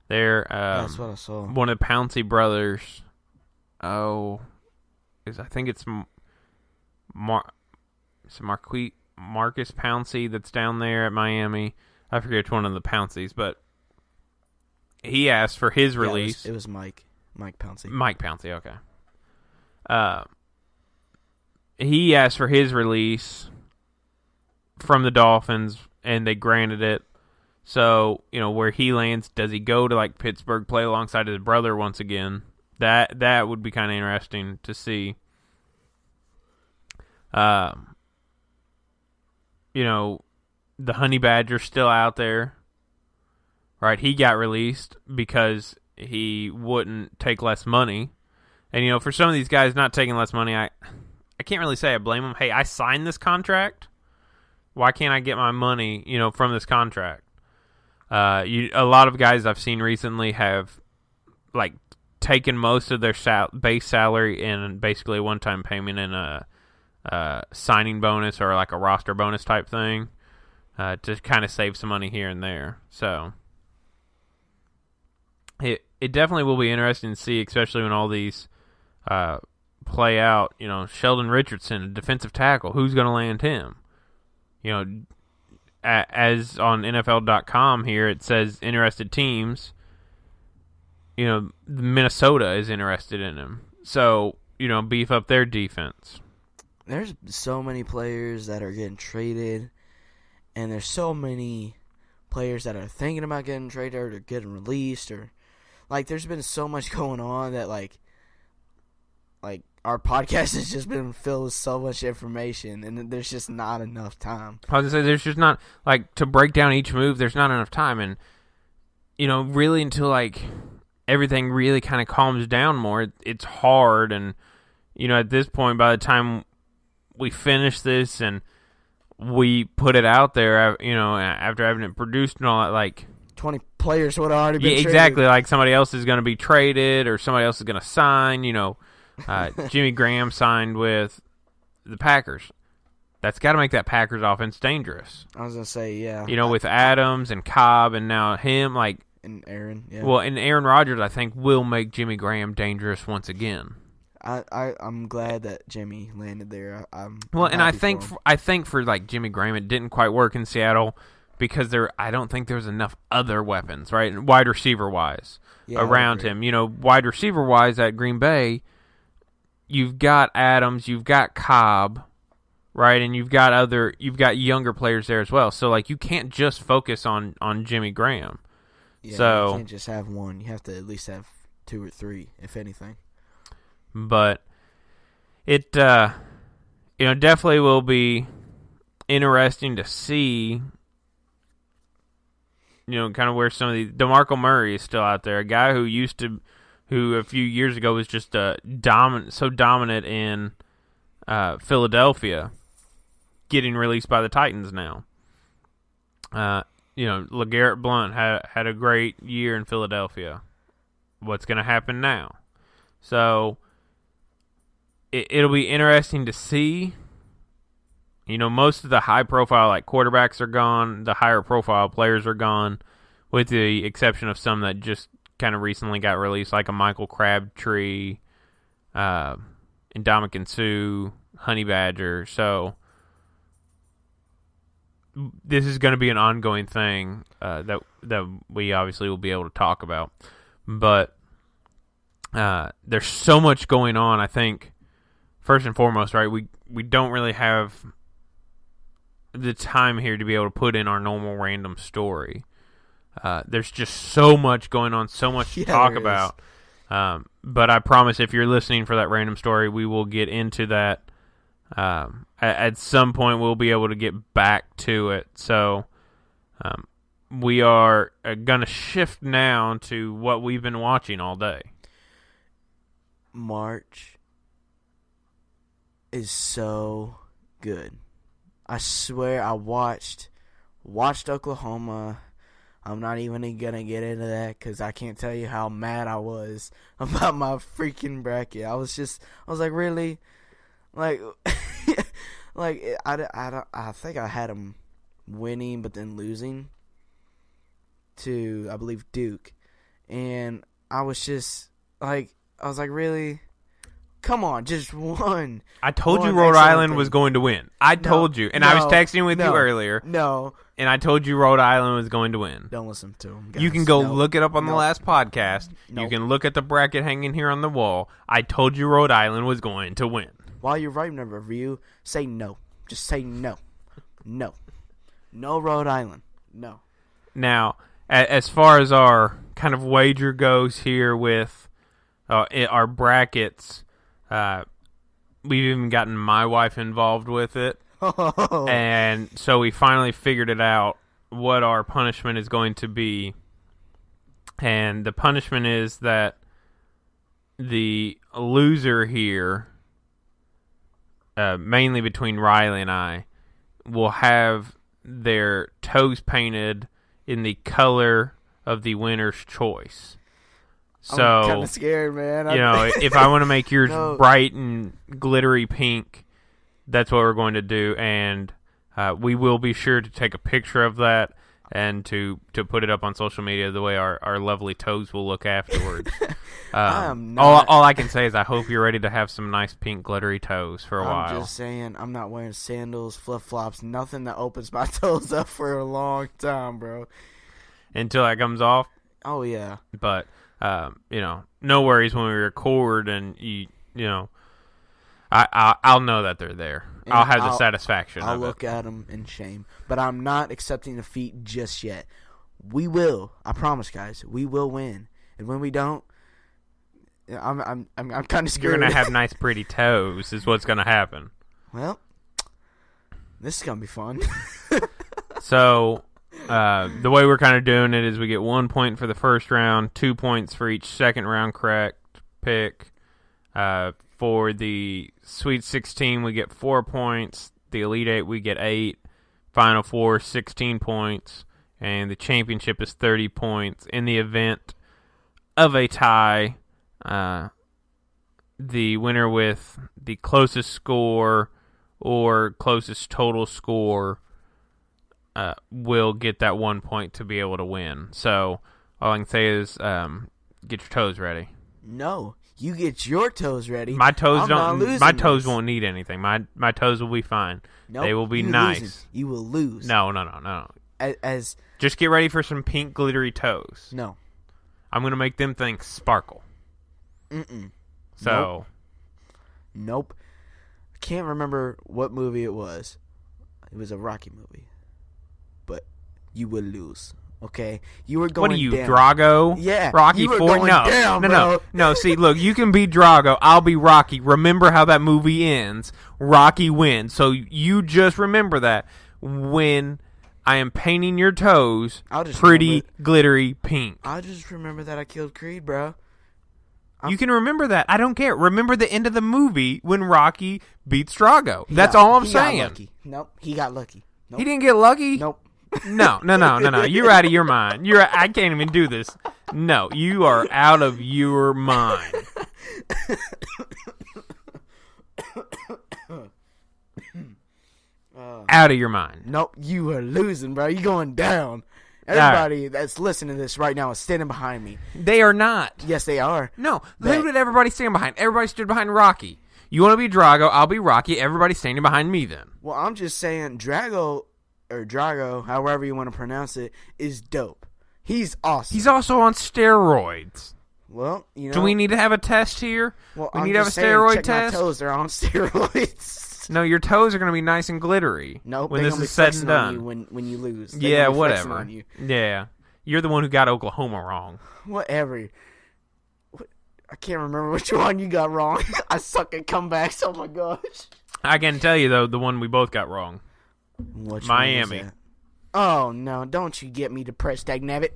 That's what I saw. One of the Pouncey brothers, I think it's Marcus Pouncey that's down there at Miami. I forget which one of the Pounceys, but he asked for his release. It was Mike Pouncey. Mike Pouncey, okay. He asked for his release from the Dolphins, and they granted it. So, where he lands, does he go to like Pittsburgh, play alongside his brother once again? That would be kind of interesting to see. The Honey Badger's still out there, right? He got released because he wouldn't take less money. And, for some of these guys not taking less money, I can't really say I blame them. Hey, I signed this contract. Why can't I get my money, from this contract? A lot of guys I've seen recently have, like, taken most of their base salary in basically a one-time payment in a signing bonus or like a roster bonus type thing. To kind of save some money here and there. So it definitely will be interesting to see, especially when all these play out. Sheldon Richardson, a defensive tackle, who's going to land him? As on NFL.com here, it says interested teams. Minnesota is interested in him. So, beef up their defense. There's so many players that are getting traded. And there's so many players that are thinking about getting traded or getting released, or like there's been so much going on that like our podcast has just been filled with so much information, and there's just not enough time. I was gonna say there's just not like to break down each move. There's not enough time, and really until like everything really kind of calms down more, it's hard. And at this point, by the time we finish this and we put it out there, after having it produced and all that, like 20 players would have already been traded. Exactly, like somebody else is going to be traded or somebody else is going to sign. Jimmy Graham signed with the Packers. That's got to make that Packers offense dangerous. I was going to say, yeah. With Adams and Cobb and now him, like... And Aaron, yeah. Well, and Aaron Rodgers, I think, will make Jimmy Graham dangerous once again. I'm glad that Jimmy landed there. I think for like Jimmy Graham, it didn't quite work in Seattle because I don't think there's enough other weapons, right? Wide receiver wise, around him. Wide receiver wise at Green Bay, you've got Adams, you've got Cobb, right, and you've got younger players there as well. So like you can't just focus on Jimmy Graham. Yeah, so you can't just have one. You have to at least have 2 or 3, if anything. But it, definitely will be interesting to see, kind of where some of the DeMarco Murray is still out there, a guy who a few years ago was just dominant in Philadelphia, getting released by the Titans now. LeGarrette Blount had a great year in Philadelphia. What's going to happen now? So it'll be interesting to see, Most of the high-profile like quarterbacks are gone. The higher-profile players are gone, with the exception of some that just kind of recently got released, like a Michael Crabtree, Ndamukong Suh, Honey Badger. So this is going to be an ongoing thing that we obviously will be able to talk about. But there's so much going on. I think first and foremost, right? We don't really have the time here to be able to put in our normal random story. There's just so much going on, so much to talk about. But I promise, if you're listening for that random story, we will get into that. At some point, we'll be able to get back to it. So we are going to shift now to what we've been watching all day. March is so good. I swear I watched Oklahoma. I'm not even going to get into that because I can't tell you how mad I was about my freaking bracket. I was like, really? Like, I think I had them winning but then losing to, I believe, Duke. And I was like, really? Come on, just one. I told you Rhode Island was going to win. I told you. And I was texting with you earlier. No. And I told you Rhode Island was going to win. Don't listen to him, guys. You can go look it up on the last podcast. You can look at the bracket hanging here on the wall. I told you Rhode Island was going to win. While you're writing a review, say no. Just say no. No. No Rhode Island. No. Now, as far as our kind of wager goes here with our brackets, we've even gotten my wife involved with it. Oh. And so we finally figured it out what our punishment is going to be. And the punishment is that the loser here, mainly between Rylee and I, will have their toes painted in the color of the winner's choice. So, I'm kind of scared, man. If I want to make yours bright and glittery pink, that's what we're going to do. And we will be sure to take a picture of that and to put it up on social media the way our lovely toes will look afterwards. All I can say is I hope you're ready to have some nice pink glittery toes for a while. I'm just saying, I'm not wearing sandals, flip-flops, nothing that opens my toes up for a long time, bro. Until that comes off? Oh, yeah. But, no worries when we record and, I'll know that they're there. And I'll have the satisfaction I'll of it. look at them in shame. But I'm not accepting defeat just yet. We will. I promise, guys. We will win. And when we don't, I'm kind of scared. You're going to have nice, pretty toes is what's going to happen. Well, this is going to be fun. So, the way we're kind of doing it is we get 1 point for the first round, 2 points for each second round correct pick. For the Sweet 16, we get 4 points. The Elite 8, we get 8. Final Four, 16 points. And the championship is 30 points. In the event of a tie, the winner with the closest score or closest total score will get that 1 point to be able to win. So all I can say is get your toes ready. No. You get your toes ready. My toes toes won't need anything. My toes will be fine. Nope, they will be nice. You will lose. No. As just get ready for some pink glittery toes. No. I'm gonna make them things sparkle. So. Nope. I can't remember what movie it was. It was a Rocky movie. But you will lose. Okay, you were going. What are you, down. Drago? Yeah, Rocky you were 4. Going down, bro. No. See, look, you can be Drago. I'll be Rocky. Remember how that movie ends? Rocky wins. So you just remember that when I am painting your toes pretty glittery pink. I'll just remember that I killed Creed, bro. You can remember that. I don't care. Remember the end of the movie when Rocky beats Drago. That's all I'm saying. Got lucky. Nope, he got lucky. Nope. He didn't get lucky? Nope. No. You're out of your mind. I can't even do this. No, you are out of your mind. out of your mind. Nope, you are losing, bro. You going down. Everybody that's listening to this right now is standing behind me. They are not. Yes, they are. No. Who did everybody stand behind? Everybody stood behind Rocky. You want to be Drago, I'll be Rocky. Everybody's standing behind me then. Well, I'm just saying Drago, however you want to pronounce it, is dope. He's awesome. He's also on steroids. Well, you know. Do we need to have a test here? Well, we I'm need to have a just saying, steroid check test? My toes, they're on steroids. No, your toes are going to be nice and glittery. Nope, when they're this gonna is be said and flexing done. on you when you lose. Yeah, whatever. Yeah. You're the one who got Oklahoma wrong. Whatever. I can't remember which one you got wrong. I suck at comebacks. Oh my gosh. I can tell you though, the one we both got wrong. Which Miami. Oh no! Don't you get me depressed, dagnabbit.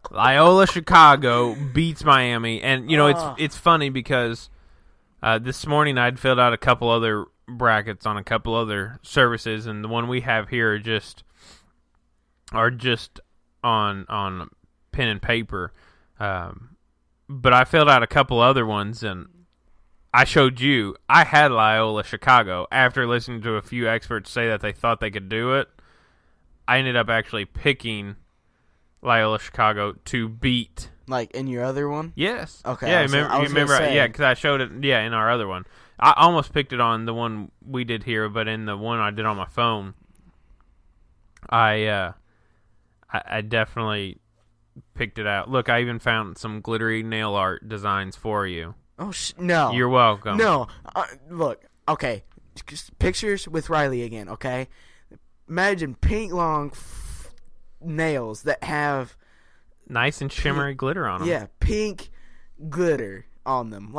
Loyola Chicago beats Miami, and you know it's funny because this morning I'd filled out a couple other brackets on a couple other services, and the one we have here are just on pen and paper. But I filled out a couple other ones, and I showed you. I had Loyola Chicago after listening to a few experts say that they thought they could do it. I ended up actually picking Loyola Chicago to beat. Like in your other one? Yes. Okay. Yeah, remember? Yeah, because I showed it. Yeah, in our other one, I almost picked it on the one we did here, but in the one I did on my phone, I definitely picked it out. Look, I even found some glittery nail art designs for you. Oh no! You're welcome. No, look. Okay, just pictures with Rylee again. Okay, imagine pink long nails that have nice and shimmery glitter on them. Yeah, pink glitter on them.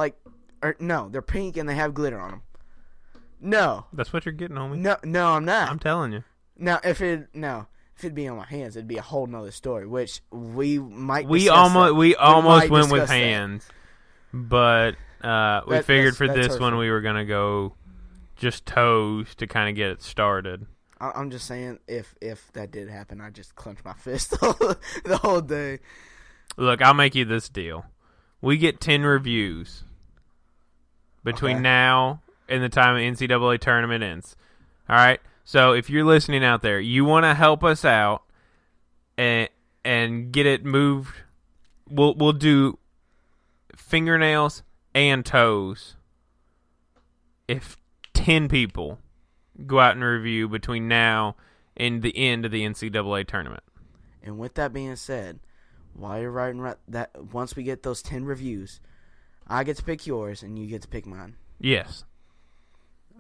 No, they're pink and they have glitter on them. No, that's what you're getting, homie. No, I'm not. I'm telling you. Now, if it'd be on my hands, it'd be a whole nother story. Which we might. We almost went with hands, but we figured for this one we were gonna go just toes to kind of get it started. I'm just saying, if that did happen, I'd just clench my fist the whole day. Look, I'll make you this deal: we get 10 reviews between now and the time the NCAA tournament ends. All right. So if you're listening out there, you want to help us out and get it moved, we'll do fingernails and toes if 10 people go out and review between now and the end of the NCAA tournament. And with that being said, while you're writing that, once we get those 10 reviews, I get to pick yours and you get to pick mine. Yes.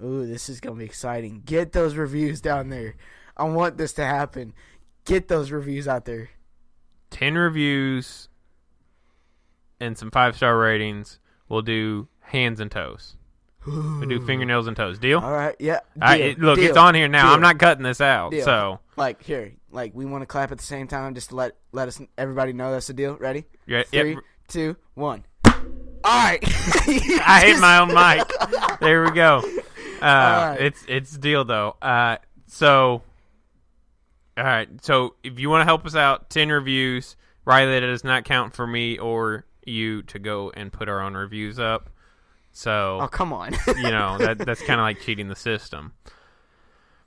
Ooh, this is going to be exciting. Get those reviews down there. I want this to happen. Get those reviews out there. 10 reviews and some 5-star ratings. We'll do hands and toes. Ooh. We'll do fingernails and toes. Deal? All right, yeah. Look, it's on here now. I'm not cutting this out. Deal. So, we want to clap at the same time just to let everybody know that's the deal. Ready? Yeah, 3, 2, 1. All right. I hit my own mic. There we go. Right. It's deal though. So all right. So if you want to help us out, 10 reviews. Rylee, that does not count for me or you to go and put our own reviews up. So oh, come on. That's kind of like cheating the system.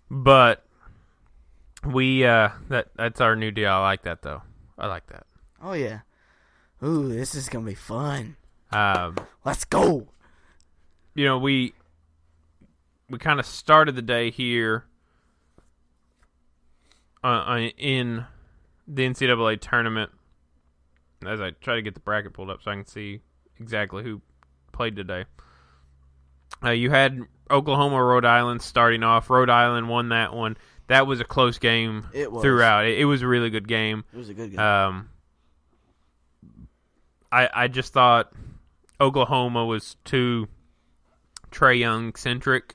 But we that's our new deal. I like that though. I like that. Oh yeah. Ooh, this is gonna be fun. Let's go. We kind of started the day here in the NCAA tournament as I try to get the bracket pulled up so I can see exactly who played today. You had Oklahoma, Rhode Island starting off. Rhode Island won that one. That was a close game throughout. It was a really good game. It was a good game. I just thought Oklahoma was too Trae Young-centric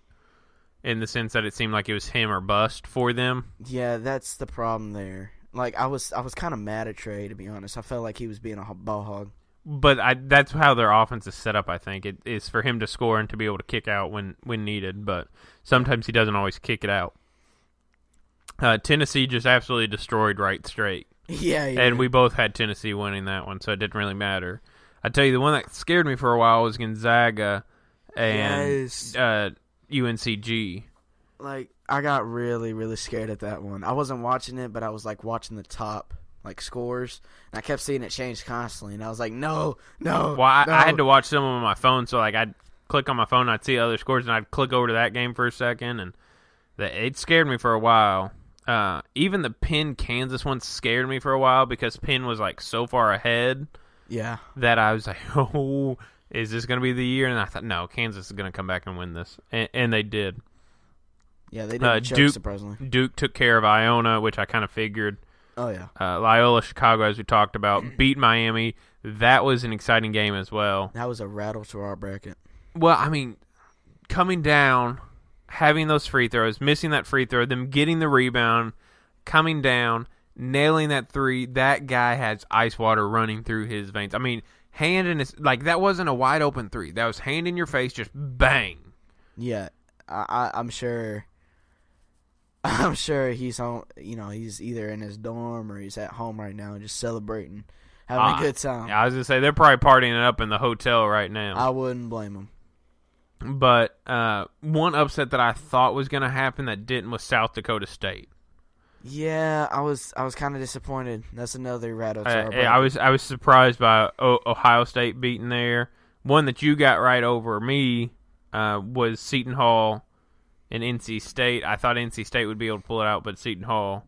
in the sense that it seemed like it was him or bust for them. Yeah, that's the problem there. I was kind of mad at Trae, to be honest. I felt like he was being a ball hog. But that's how their offense is set up, I think. It is for him to score and to be able to kick out when needed, but sometimes he doesn't always kick it out. Tennessee just absolutely destroyed Wright State. Yeah. And we both had Tennessee winning that one, so it didn't really matter. I tell you, the one that scared me for a while was Gonzaga and UNCG. I got really, really scared at that one. I wasn't watching it, but I was like watching the top scores, and I kept seeing it change constantly, and I was like, no. Well, I had to watch some on my phone, so like I'd click on my phone, I'd see other scores, and I'd click over to that game for a second, and it scared me for a while. Even the Penn Kansas one scared me for a while because Penn was like so far ahead. Yeah. That I was like, oh, is this going to be the year? And I thought, no, Kansas is going to come back and win this, and they did. Yeah, they did. Duke, surprisingly. Duke took care of Iona, which I kind of figured. Oh, yeah. Loyola Chicago, as we talked about, beat Miami. That was an exciting game as well. That was a rattle to our bracket. Well, I mean, coming down, having those free throws, missing that free throw, them getting the rebound, coming down, nailing that three, that guy has ice water running through his veins. I mean, hand in his, like, that wasn't a wide open three. That was hand in your face, just bang. Yeah, I'm sure. I'm sure he's on. He's either in his dorm or he's at home right now, just celebrating, having a good time. I was gonna say they're probably partying it up in the hotel right now. I wouldn't blame him. But one upset that I thought was gonna happen that didn't was South Dakota State. Yeah, I was kind of disappointed. That's another rattle to our bracket. I was surprised by Ohio State beating there. One that you got right over me was Seton Hall and NC State. I thought NC State would be able to pull it out, but Seton Hall,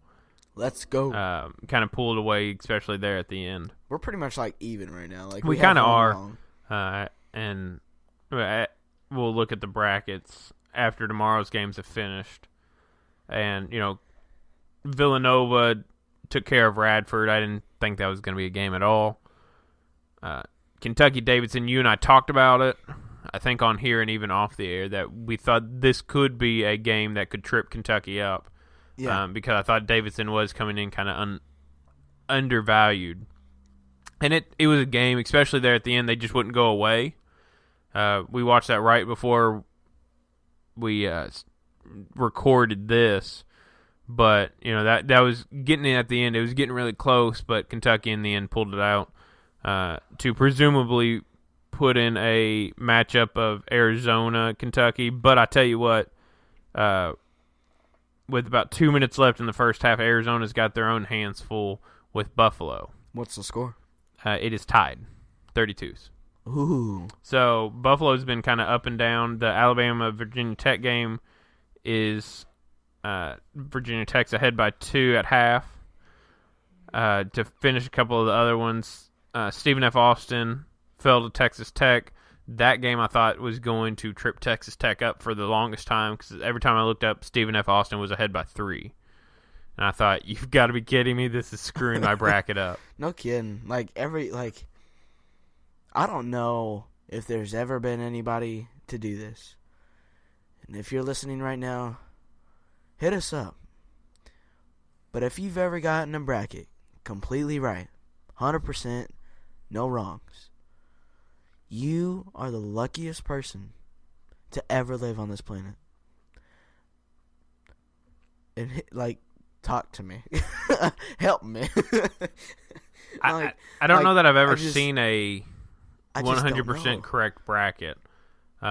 let's go, kind of pulled away, especially there at the end. We're pretty much like even right now. Like we kind of are, and we'll look at the brackets after tomorrow's games have finished, and Villanova took care of Radford. I didn't think that was going to be a game at all. Kentucky Davidson, you and I talked about it, I think on here and even off the air, that we thought this could be a game that could trip Kentucky up. Yeah. Because I thought Davidson was coming in kind of undervalued. And it was a game, especially there at the end, they just wouldn't go away. We watched that right before we recorded this. But, that was getting in at the end. It was getting really close, but Kentucky in the end pulled it out to presumably put in a matchup of Arizona, Kentucky. But I tell you what, with about 2 minutes left in the first half, Arizona's got their own hands full with Buffalo. What's the score? It is tied, 32s. Ooh. So Buffalo's been kind of up and down. The Alabama-Virginia Tech game is Virginia Tech's ahead by 2 at half. To finish a couple of the other ones, Stephen F. Austin fell to Texas Tech. That game I thought was going to trip Texas Tech up for the longest time because every time I looked up, Stephen F. Austin was ahead by 3. And I thought, you've got to be kidding me. This is screwing my bracket up. No kidding. I don't know if there's ever been anybody to do this. And if you're listening right now, hit us up. But if you've ever gotten a bracket completely right, 100%, no wrongs, you are the luckiest person to ever live on this planet. And talk to me. Help me. I don't know that I've ever seen a 100% correct bracket. There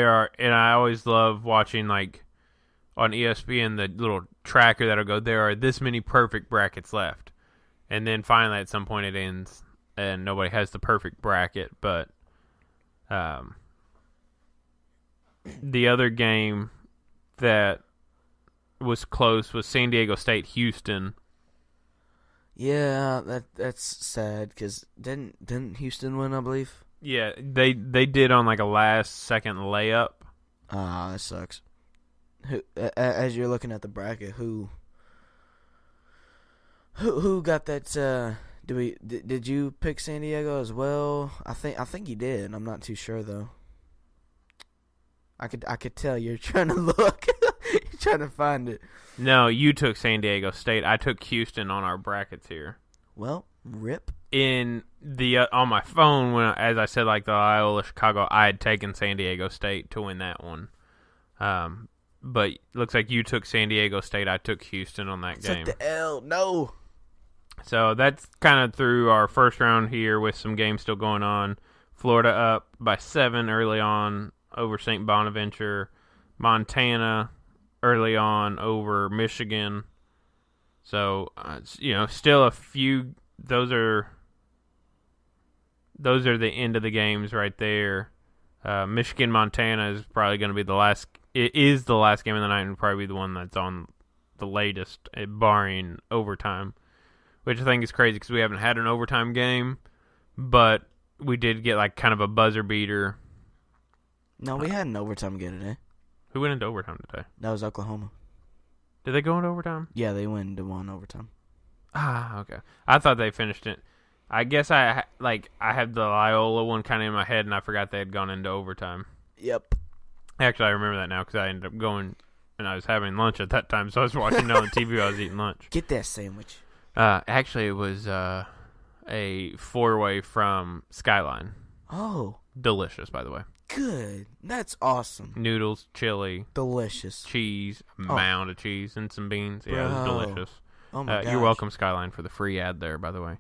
are, and I always love watching on ESPN the little tracker that'll go, there are this many perfect brackets left, and then finally at some point it ends and nobody has the perfect bracket. But the other game that was close was San Diego State Houston. Yeah, that's sad because didn't Houston win, I believe? Yeah, they did on a last-second layup. That sucks. As you're looking at the bracket, who got that? Did you pick San Diego as well? I think you did. I'm not too sure though. I could tell you're trying to look. You're trying to find it. No, you took San Diego State. I took Houston on our brackets here. Well, rip. In the on my phone, as I said, the Loyola Chicago, I had taken San Diego State to win that one. But looks like you took San Diego State. I took Houston on that game. Took the L. No. So that's kind of through our first round here with some games still going on. Florida up by 7 early on over St. Bonaventure, Montana early on over Michigan. So, still a few. Those are the end of the games right there. Michigan, Montana is probably going to be the last. It is the last game of the night and will probably be the one that's on the latest, barring overtime, which I think is crazy because we haven't had an overtime game, but we did get like kind of a buzzer beater. No, we had an overtime game today. Who went into overtime today? That was Oklahoma. Did they go into overtime? Yeah, they went into one overtime. Ah, okay. I thought they finished it. I guess I had the Loyola one kind of in my head, and I forgot they had gone into overtime. Yep. Actually, I remember that now because I ended up going, and I was having lunch at that time, so I was watching it on TV while I was eating lunch. Get that sandwich. Actually, it was a 4-way from Skyline. Oh. Delicious, by the way. Good. That's awesome. Noodles, chili. Delicious. Cheese, a mound of cheese, and some beans. Bro. Yeah, it was delicious. Oh my gosh. You're welcome, Skyline, for the free ad there, by the way.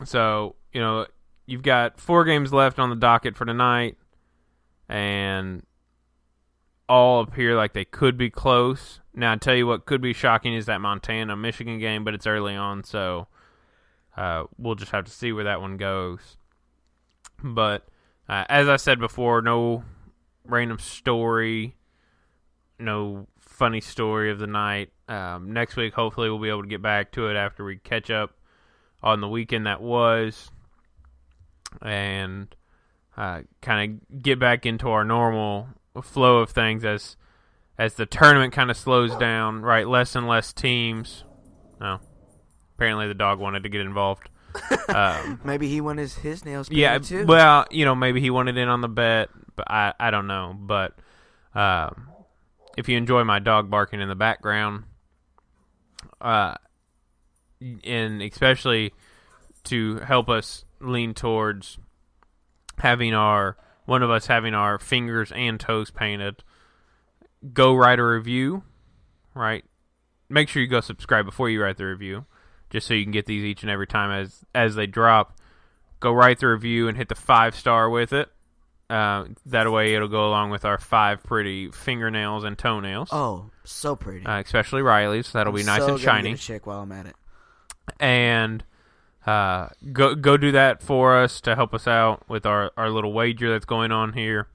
So, you've got 4 games left on the docket for tonight, and all appear like they could be close. Now, I tell you what could be shocking is that Montana-Michigan game, but it's early on, so we'll just have to see where that one goes. But as I said before, no random story, no funny story of the night. Next week, hopefully, we'll be able to get back to it after we catch up on the weekend that was and kind of get back into our normal flow of things as the tournament kind of slows down, right? Less and less teams. Oh, apparently the dog wanted to get involved. Maybe he wanted his nails painted too. Well, maybe he wanted in on the bet, but I don't know. But if you enjoy my dog barking in the background, and especially to help us lean towards having one of us having our fingers and toes painted, go write a review, right? Make sure you go subscribe before you write the review, just so you can get these each and every time as they drop. Go write the review and hit the 5-star with it. That way it'll go along with our 5 pretty fingernails and toenails. Oh, so pretty. Especially Riley's. That'll be nice and shiny. Get a check while I'm at it. And go do that for us to help us out with our little wager that's going on here.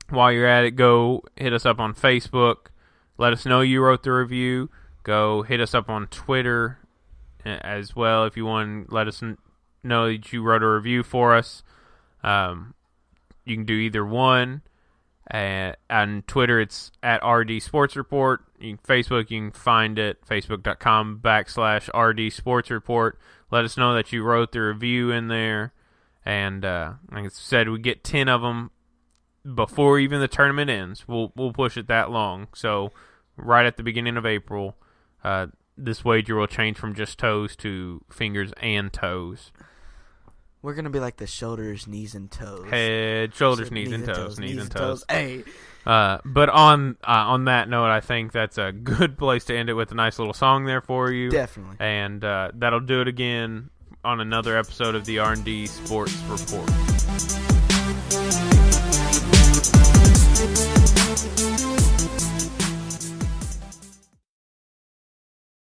While you're at it, go hit us up on Facebook. Let us know you wrote the review. Go hit us up on Twitter as well if you want. Let us know that you wrote a review for us. You can do either one. On Twitter, it's at R&D Sports Report. Facebook, you can find it, facebook.com/RD Sports Report. Let us know that you wrote the review in there. And like I said, we get 10 of them before even the tournament ends. We'll push it that long. So right at the beginning of April, this wager will change from just toes to fingers and toes. We're going to be like the shoulders, knees, and toes. Head, shoulders, knees, and toes. Knees and toes. Hey. But on that note, I think that's a good place to end it with a nice little song there for you. Definitely. And that'll do it again on another episode of the R&D Sports Report.